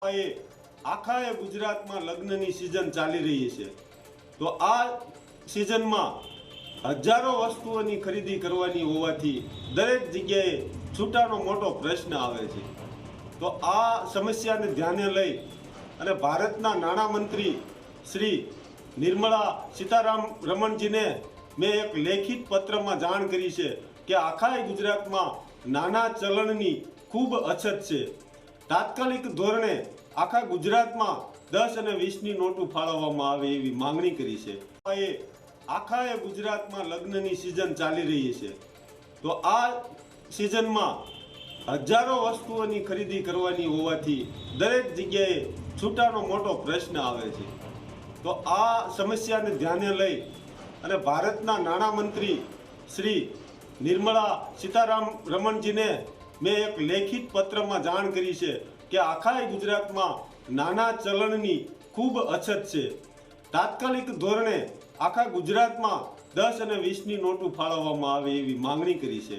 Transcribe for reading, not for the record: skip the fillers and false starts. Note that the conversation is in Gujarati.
આખા ગુજરાતમાં લગ્નની સિઝન ચાલી રહી છે, તો આ સિઝનમાં હજારો વસ્તુઓની ખરીદી કરવાની હોવાથી દરેક જગ્યાએ છૂટાનો મોટો પ્રશ્ન આવે છે। તો આ સમસ્યાને ધ્યાને લઈ અને ભારતના નાણામંત્રી શ્રી નિર્મલા સીતારમણજીને મેં એક લેખિત પત્રમાં જાણ કરી છે કે આખા ગુજરાતમાં નાના ચલણની ખૂબ અછત છે। તાત્કાલિક ધોરણે આખા ગુજરાતમાં 10 અને 20ની નોટો ફાળવવામાં આવે એવી માંગણી કરી છે। આખા ગુજરાતમાં લગ્નની સિઝન ચાલી રહી છે, તો આ સિઝનમાં હજારો વસ્તુઓની ખરીદી કરવાની હોવાથી દરેક જગ્યાએ છૂટાનો મોટો પ્રશ્ન આવે છે। તો આ સમસ્યાને ધ્યાને લઈ અને ભારતના નાણામંત્રી શ્રી નિર્મલા સીતારમણજીને મેં એક લેખિત પત્રમાં જાણ કરી છે કે આખા ગુજરાતમાં નાના ચલણની ખૂબ અછત છે। તાત્કાલિક ધોરણે આખા ગુજરાતમાં 10 અને 20ની નોટો ફાળવવામાં આવે એવી માંગણી કરી છે।